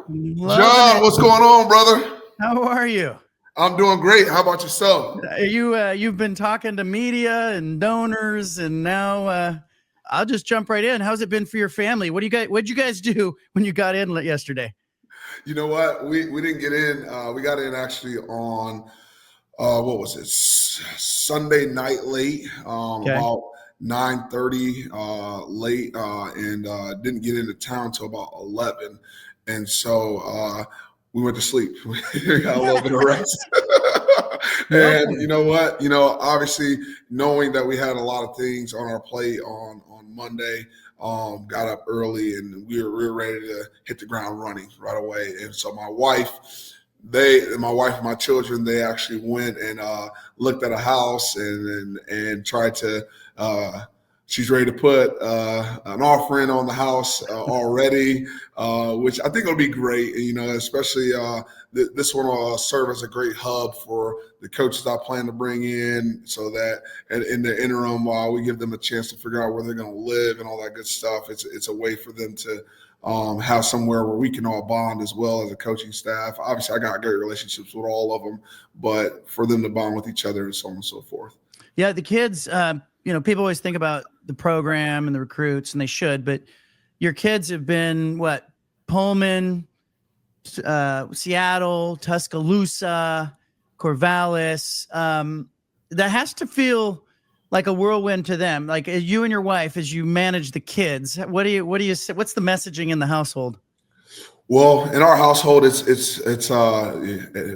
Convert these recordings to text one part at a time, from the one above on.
John, what's going on, brother? How are you? I'm doing great. How about yourself? You've been talking to media and donors, and now I'll just jump right in. How's it been for your family? What'd you guys do when you got in yesterday? You know what? We didn't get in. We got in actually on what was it? Sunday night late, about 9:30 late, and didn't get into town till about 11. And so we went to sleep. We got a little bit of rest. And you know what? Obviously knowing that we had a lot of things on our plate on Monday, got up early and we were ready to hit the ground running right away. And so my wife and my children, they actually went and looked at a house and tried to she's ready to put an offering on the house already, which I think will be great. Especially this one will serve as a great hub for the coaches I plan to bring in, so that in the interim, while we give them a chance to figure out where they're going to live and all that good stuff, it's a way for them to have somewhere where we can all bond as well as a coaching staff. Obviously, I got great relationships with all of them, but for them to bond with each other and so on and so forth. Yeah, the kids, people always think about the program and the recruits, and they should, but your kids have been Pullman, Seattle, Tuscaloosa, Corvallis. That has to feel like a whirlwind to them. Like you and your wife, as you manage the kids, what do you say? What's the messaging in the household? Well, in our household, it's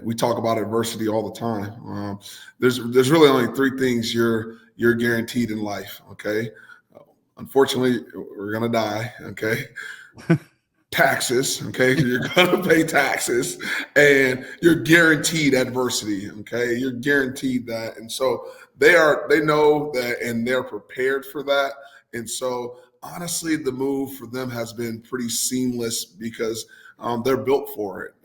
we talk about adversity all the time. There's really only three things you're guaranteed in life. Okay. Unfortunately, we're going to die. Okay. Taxes. Okay. You're going to pay taxes and you're guaranteed adversity. Okay. You're guaranteed that. And so they know that, and they're prepared for that. And so honestly, the move for them has been pretty seamless because they're built for it.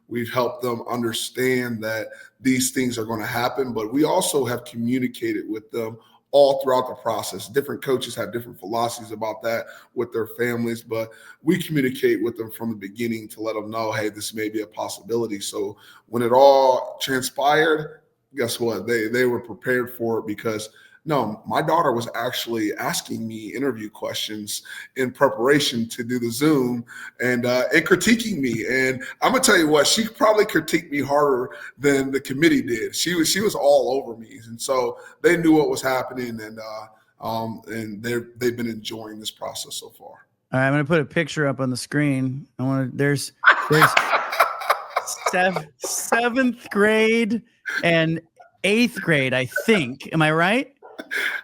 We've helped them understand that these things are going to happen, but we also have communicated with them all throughout the process. Different coaches have different philosophies about that with their families, but we communicate with them from the beginning to let them know, hey, this may be a possibility. So when it all transpired, guess what? They were prepared for it because my daughter was actually asking me interview questions in preparation to do the Zoom and critiquing me. And I'm gonna tell you what, she probably critiqued me harder than the committee did. She was all over me, and so they knew what was happening, and they've been enjoying this process so far. All right, I'm gonna put a picture up on the screen. There's seventh grade and eighth grade, I think. Am I right?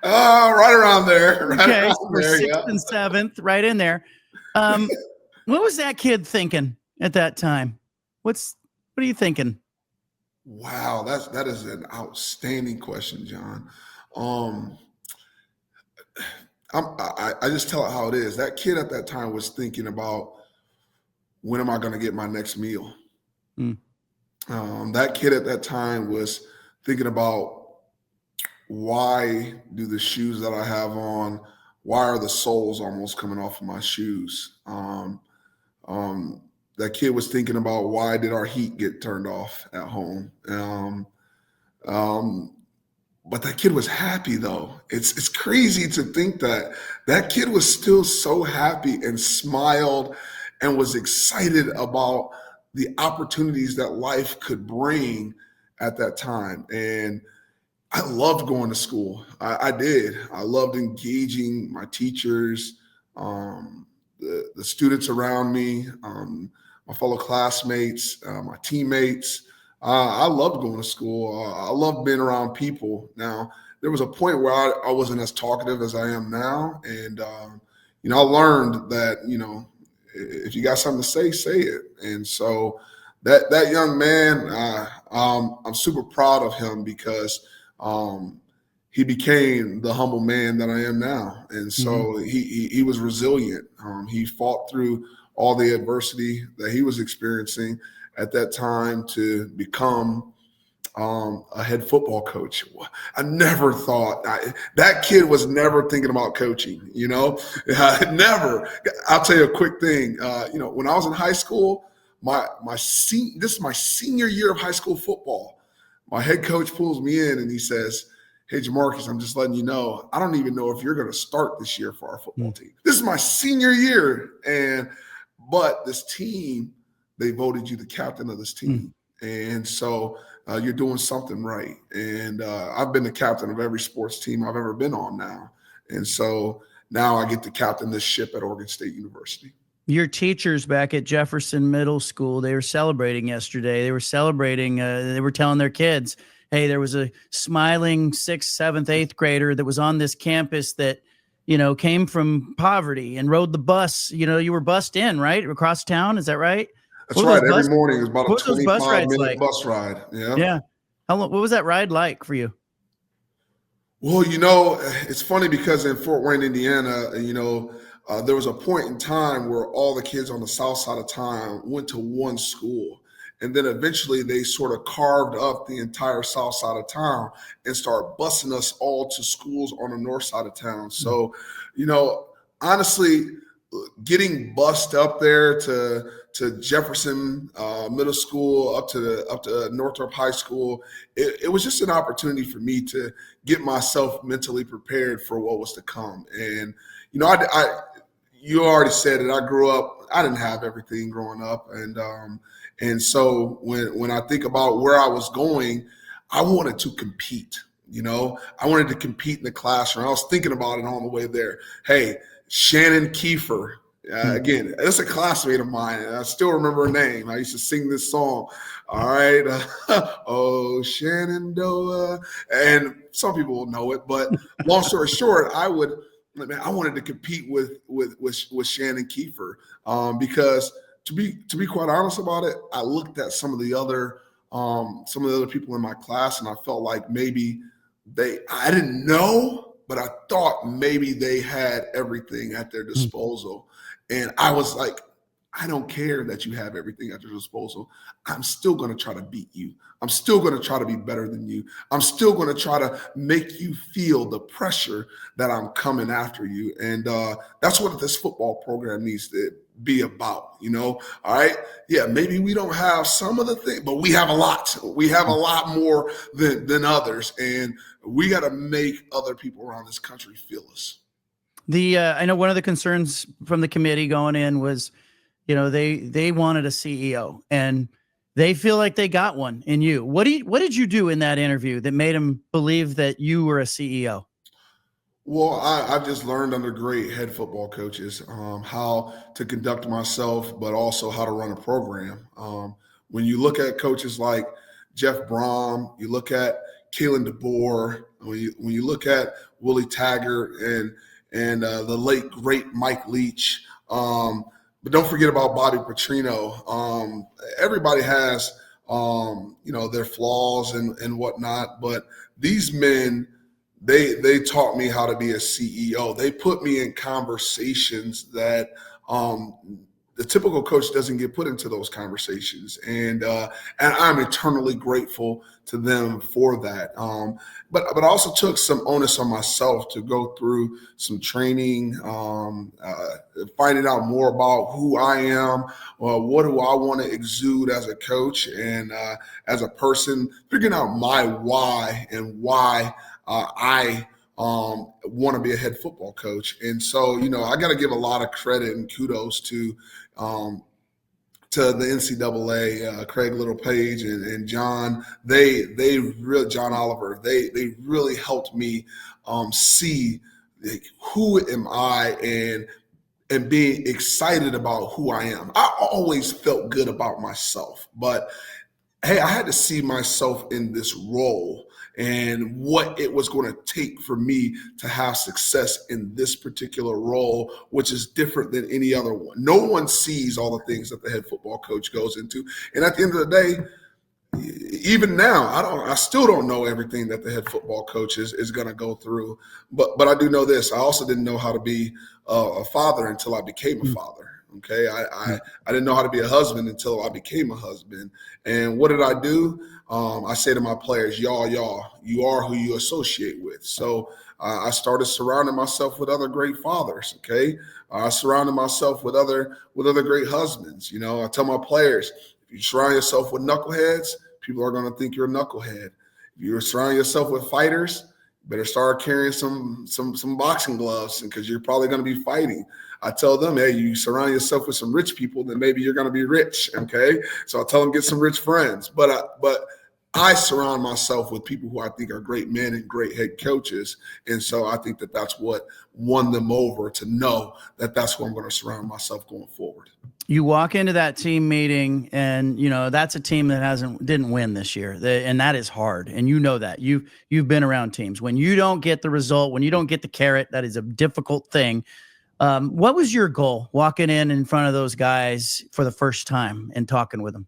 Right around there. Okay, so we're sixth and seventh, right in there. What was that kid thinking at that time? What are you thinking? Wow, that is an outstanding question, John. I just tell it how it is. That kid at that time was thinking about, when am I going to get my next meal? That kid at that time was thinking about, why do the shoes that I have on, why are the soles almost coming off of my shoes? That kid was thinking about, why did our heat get turned off at home? But that kid was happy though. It's crazy to think that kid was still so happy and smiled and was excited about the opportunities that life could bring at that time. And I loved going to school. I did. I loved engaging my teachers, the students around me, my fellow classmates, my teammates. I loved going to school. I loved being around people. Now, there was a point where I wasn't as talkative as I am now. And, I learned that, if you got something to say it. And so that young man, I'm super proud of him because he became the humble man that I am now. And so he was resilient. He fought through all the adversity that he was experiencing at that time to become a head football coach. I never thought that kid was never thinking about coaching, never. I'll tell you a quick thing. When I was in high school, this is my senior year of high school football. My head coach pulls me in and he says, "Hey, JaMarcus, I'm just letting you know, I don't even know if you're going to start this year for our football team." This is my senior year. But this team, they voted you the captain of this team. And so you're doing something right. And I've been the captain of every sports team I've ever been on now. And so now I get to captain this ship at Oregon State University. Your teachers back at Jefferson Middle School, they were celebrating yesterday. They were celebrating, they were telling their kids, hey, there was a smiling 6th, 7th, 8th grader that was on this campus that, came from poverty and rode the bus. You were bussed in, right? Across town. Is that right? That's right. Every morning it was about a 25-minute bus ride. Yeah. Yeah. What was that ride like for you? Well, it's funny because in Fort Wayne, Indiana, there was a point in time where all the kids on the south side of town went to one school. And then eventually they sort of carved up the entire south side of town and started busing us all to schools on the north side of town. So, honestly, getting bused up there to Jefferson Middle School, up to Northrop High School, it was just an opportunity for me to get myself mentally prepared for what was to come. And you already said it. I grew up. I didn't have everything growing up, and so when I think about where I was going, I wanted to compete. I wanted to compete in the classroom. I was thinking about it on the way there. Hey, Shannon Kiefer. Again, that's a classmate of mine. And I still remember her name. I used to sing this song. All right. Oh, Shenandoah. And some people will know it. But long story short, I wanted to compete with Shannon Kiefer because to be quite honest about it, I looked at some of the other people in my class and I felt like maybe I didn't know, but I thought maybe they had everything at their disposal. And I was like, I don't care that you have everything at your disposal. I'm still going to try to beat you. I'm still going to try to be better than you. I'm still going to try to make you feel the pressure that I'm coming after you. And that's what this football program needs to be about, all right? Yeah, maybe we don't have some of the things, but we have a lot. We have a lot more than others. And we got to make other people around this country feel us. I know one of the concerns from the committee going in was, they wanted a CEO and they feel like they got one in you. What did you do in that interview that made them believe that you were a CEO? Well, I've just learned under great head football coaches how to conduct myself, but also how to run a program. When you look at coaches like Jeff Brom, you look at Kalen DeBoer, when you look at Willie Taggart and the late great Mike Leach, but don't forget about Bobby Petrino. Everybody has their flaws and whatnot, but these men. They taught me how to be a CEO. They put me in conversations that the typical coach doesn't get put into those conversations, and I'm eternally grateful to them for that. But I also took some onus on myself to go through some training, finding out more about who I am, what do I want to exude as a coach and as a person, figuring out my why and why I want to be a head football coach. And so, I got to give a lot of credit and kudos to the NCAA, Craig Littlepage and John. They really, John Oliver, they really helped me see who am I and being excited about who I am. I always felt good about myself, but hey, I had to see myself in this role and what it was going to take for me to have success in this particular role, which is different than any other one. No one sees all the things that the head football coach goes into. And at the end of the day, even now, I still don't know everything that the head football coach is going to go through. But I do know this. I also didn't know how to be a father until I became a father. Okay. I didn't know how to be a husband until I became a husband. And what did I do? I say to my players, y'all, you are who you associate with. So I started surrounding myself with other great fathers. Okay. I surrounded myself with other great husbands. You know, I tell my players, if you surround yourself with knuckleheads, people are going to think you're a knucklehead. If you surround yourself with fighters, you better start carrying some boxing gloves because you're probably going to be fighting. I tell them, hey, you surround yourself with some rich people, then maybe you're going to be rich. Okay. So I tell them, get some rich friends. But I surround myself with people who I think are great men and great head coaches. And so I think that that's what won them over to know that that's who I'm going to surround myself going forward. You walk into that team meeting and, you know, that's a team that didn't win this year. And that is hard. And you know that. You've been around teams. When you don't get the result, when you don't get the carrot, that is a difficult thing. What was your goal walking in front of those guys for the first time and talking with them?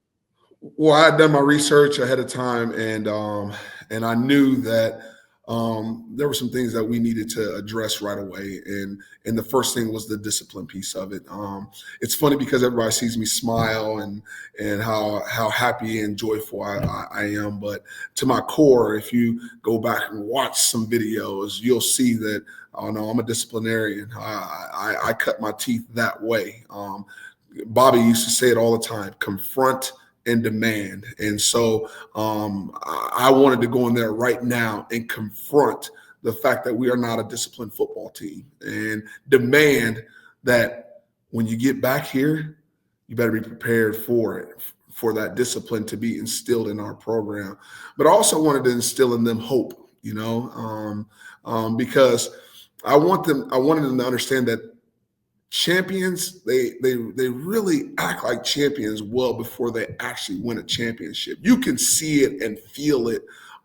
Well, I had done my research ahead of time, and I knew that there were some things that we needed to address right away. And the first thing was the discipline piece of it. It's funny because everybody sees me smile and how happy and joyful I am. But to my core, if you go back and watch some videos, you'll see that, oh no, I'm a disciplinarian. I cut my teeth that way. Bobby used to say it all the time: confront and demand. And so I wanted to go in there right now and confront the fact that we are not a disciplined football team, and demand that when you get back here, you better be prepared for it, for that discipline to be instilled in our program. But I also wanted to instill in them hope, you know, because I wanted them to understand that champions, they really act like champions well before they actually win a championship. You can see it and feel it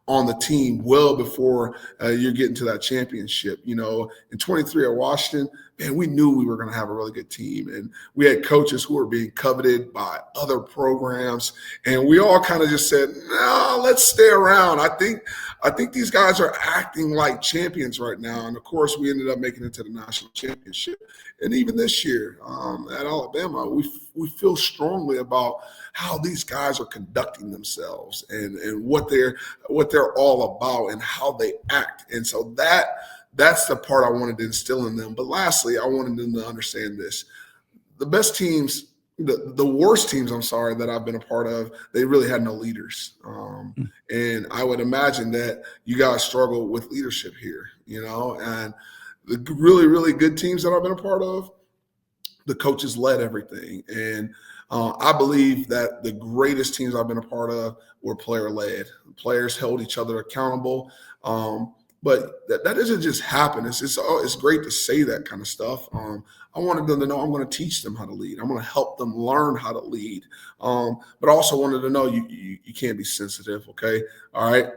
on the team well before you're getting to that championship. You know, in 23 at Washington, man, we knew we were going to have a really good team, and we had coaches who were being coveted by other programs, and we all kind of just said, no, let's stay around. I think these guys are acting like champions right now. And of course, we ended up making it to the national championship. And even this year at Alabama, we feel strongly about how these guys are conducting themselves and what they're all about and how they act. And so that's the part I wanted to instill in them. But lastly, I wanted them to understand this: the best teams, the worst teams, that I've been a part of, they really had no leaders. And I would imagine that you guys struggle with leadership here, you know. And the really, really good teams that I've been a part of, the coaches led everything. And I believe that the greatest teams I've been a part of were player-led. Players held each other accountable. But that doesn't just happen. It's great to say that kind of stuff. I wanted them to know I'm going to teach them how to lead. I'm going to help them learn how to lead. But I also wanted to know you can't be sensitive, okay? All right?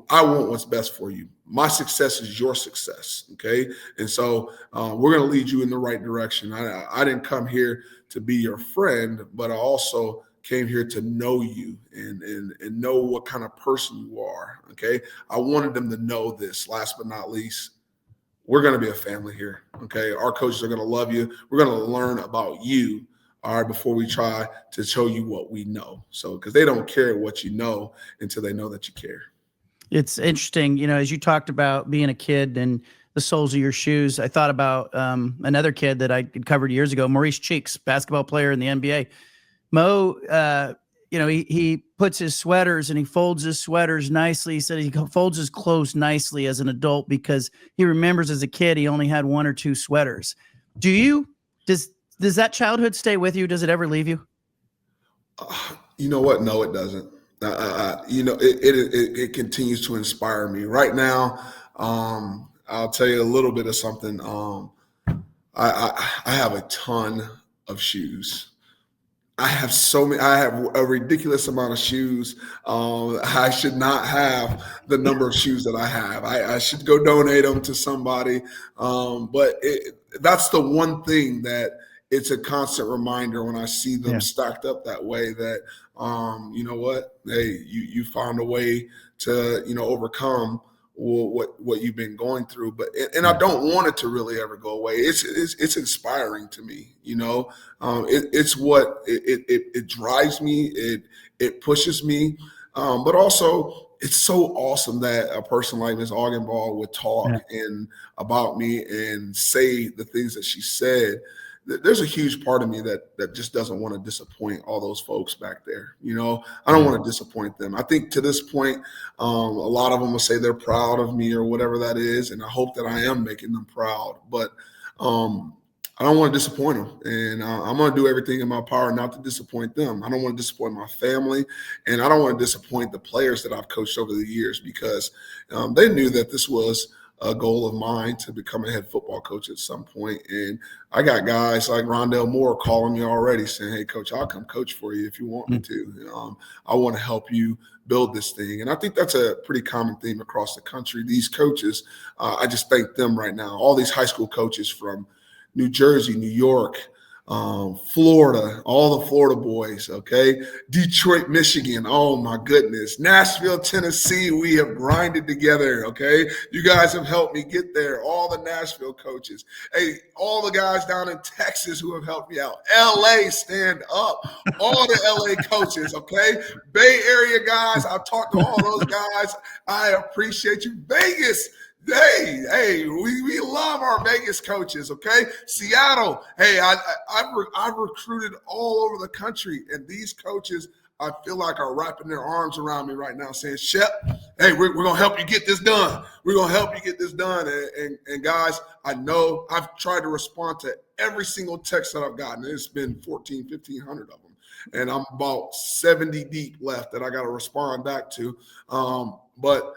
I want what's best for you. My success is your success, okay? And so we're going to lead you in the right direction. I didn't come here to be your friend, but I also came here to know you and know what kind of person you are, okay? I wanted them to know this. Last but not least, we're going to be a family here, okay? Our coaches are going to love you. We're going to learn about you, all right, before we try to show you what we know. So, because they don't care what you know until they know that you care. It's interesting, you know, as you talked about being a kid and the soles of your shoes, I thought about another kid that I covered years ago, Maurice Cheeks, basketball player in the NBA. Mo, you know, he puts his sweaters and he folds his sweaters nicely. He said he folds his clothes nicely as an adult because he remembers as a kid he only had one or two sweaters. Does that childhood stay with you? Does it ever leave you? You know what? No, it doesn't. You know, it continues to inspire me. Right now, I'll tell you a little bit of something. I have a ton of shoes. I have so many. I have a ridiculous amount of shoes. I should not have the number of shoes that I have. I should go donate them to somebody. But that's the one thing that it's a constant reminder when I see them stacked up that way that, you know what, hey, you found a way to, you know, overcome what you've been going through. But and I don't want it to really ever go away. It's inspiring to me. It's what it drives me. It pushes me. But also, it's so awesome that a person like Ms. Augenball would talk and about me and say the things that she said. There's a huge part of me that just doesn't want to disappoint all those folks back there. I don't want to disappoint them. I think to this point, a lot of them will say they're proud of me or whatever that is, and I hope that I am making them proud. But I don't want to disappoint them, and I'm going to do everything in my power not to disappoint them. I don't want to disappoint my family, and I don't want to disappoint the players that I've coached over the years, because they knew that this was a goal of mine to become a head football coach at some point. And I got guys like Rondell Moore calling me already saying, "Hey, coach, I'll come coach for you if you want me to. I want to help you build this thing." And I think that's a pretty common theme across the country. These coaches, I just thank them right now. All these high school coaches from New Jersey, New York, Florida, all the Florida boys, okay? Detroit, Michigan, oh my goodness. Nashville, Tennessee, we have grinded together, okay? You guys have helped me get there. All the Nashville coaches. Hey, all the guys down in Texas who have helped me out. LA, stand up. All the LA coaches, okay? Bay Area guys, I've talked to all those guys. I appreciate you. Vegas, hey, we love our Vegas coaches, okay? Seattle, hey, I've recruited all over the country, and these coaches, I feel like, are wrapping their arms around me right now saying, "Shep, hey, we're going to help you get this done. We're going to help you get this done." And guys, I know I've tried to respond to every single text that I've gotten. It's been 1,500 of them, and I'm about 70 deep left that I got to respond back to. But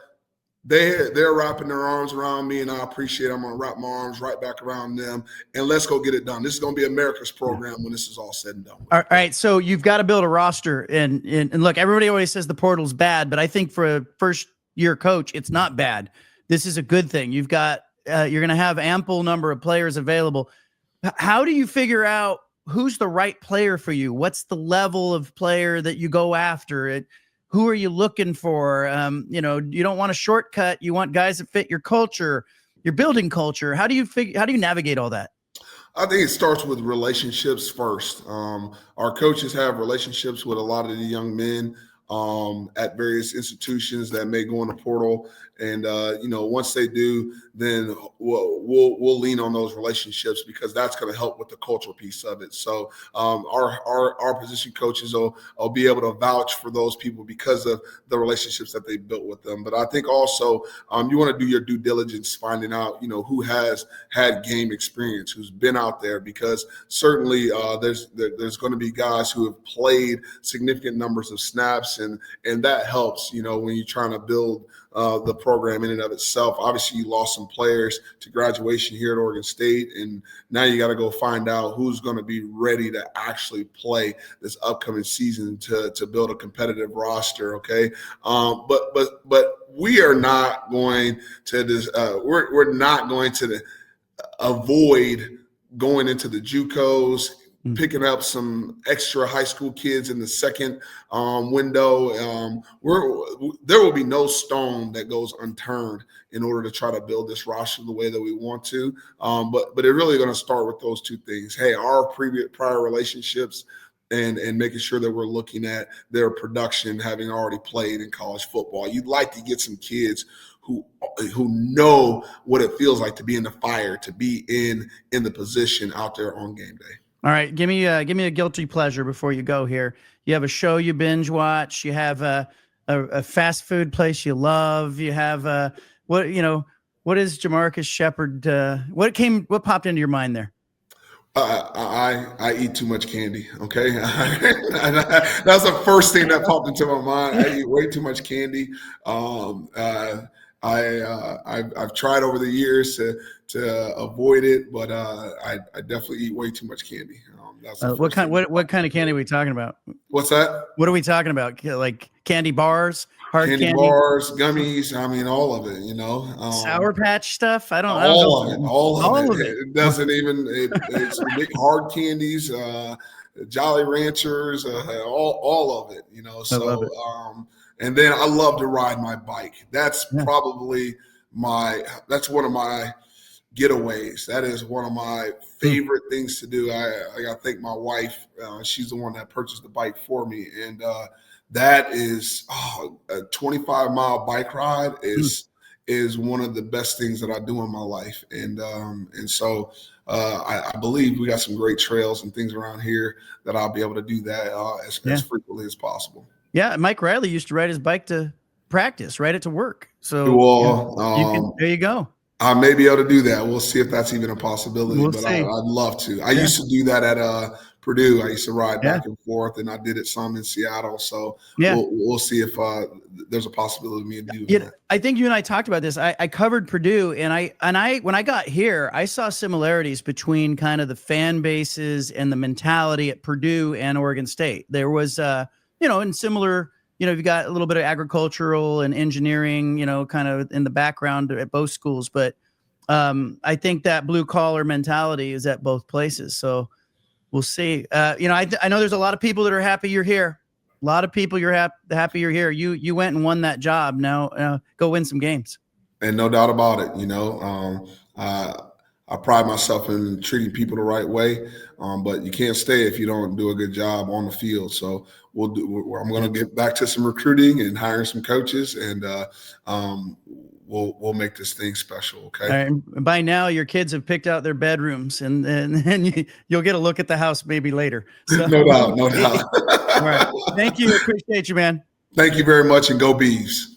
they're wrapping their arms around me, and I appreciate it. I'm going to wrap my arms right back around them, and let's go get it done. This is going to be America's program when this is all said and done. All right, so you've got to build a roster, and look, everybody always says the portal's bad, but I think for a first-year coach, it's not bad. This is a good thing. You've got you're going to have ample number of players available. How do you figure out who's the right player for you? What's the level of player that you go after? Who are you looking for? You don't want a shortcut. You want guys that fit your culture, your building culture. How do you navigate all that? I think it starts with relationships first. Our coaches have relationships with a lot of the young men at various institutions that may go in the portal. And, once they do, then we'll lean on those relationships, because that's going to help with the cultural piece of it. So our position coaches will be able to vouch for those people because of the relationships that they built with them. But I think also you want to do your due diligence, finding out, who has had game experience, who's been out there, because certainly there's going to be guys who have played significant numbers of snaps, and that helps, when you're trying to build the program in and of itself. Obviously, you lost some players to graduation here at Oregon State, and now you got to go find out who's going to be ready to actually play this upcoming season to build a competitive roster. Okay, but we are not going to we're not going to ugavoid going into the JUCOs, picking up some extra high school kids in the second window. There will be no stone that goes unturned in order to try to build this roster the way that we want to. But it's really going to start with those two things. Hey, our prior relationships, and making sure that we're looking at their production, having already played in college football. You'd like to get some kids who know what it feels like to be in the fire, to be in the position out there on game day. All right, give me a guilty pleasure before you go here. You have a show you binge watch. You have a fast food place you love. You have what is JaMarcus Shephard? What popped into your mind there? I eat too much candy. Okay, that's the first thing that popped into my mind. I eat way too much candy. I've tried over the years to avoid it, but I definitely eat way too much candy. What kind of candy are we talking about? What's that? What are we talking about? Like candy bars, hard candy bars, gummies. I mean, all of it. Sour Patch stuff. I don't know. All of it. It doesn't even. It's big hard candies. Jolly Ranchers, all of it. So And then I love to ride my bike. That's Yeah. probably that's one of my getaways. That is one of my favorite things to do. I got to thank my wife. She's the one that purchased the bike for me. And that is a 25-mile bike ride is one of the best things that I do in my life. And so I believe we got some great trails and things around here that I'll be able to do that as frequently as possible. Yeah, Mike Riley used to ride his bike to practice, ride it to work. So Well, there you go. I may be able to do that. We'll see if that's even a possibility, We'll but see. I'd love to. I used to do that at Purdue. I used to ride back and forth, and I did it some in Seattle. So we'll see if there's a possibility of me doing that. I think you and I talked about this. I covered Purdue, and I when I got here, I saw similarities between kind of the fan bases and the mentality at Purdue and Oregon State. There was in similar, you've got a little bit of agricultural and engineering, kind of in the background at both schools. But I think that blue collar mentality is at both places. So we'll see. I know there's a lot of people that are happy you're here. A lot of people happy you're here. You went and won that job. Now go win some games. And no doubt about it. I pride myself in treating people the right way, but you can't stay if you don't do a good job on the field. So I'm going to get back to some recruiting and hiring some coaches, and we'll make this thing special. Okay. And by now, your kids have picked out their bedrooms, and you'll get a look at the house maybe later. So, no doubt. All right. Thank you. Appreciate you, man. Thank you very much, and go Bees.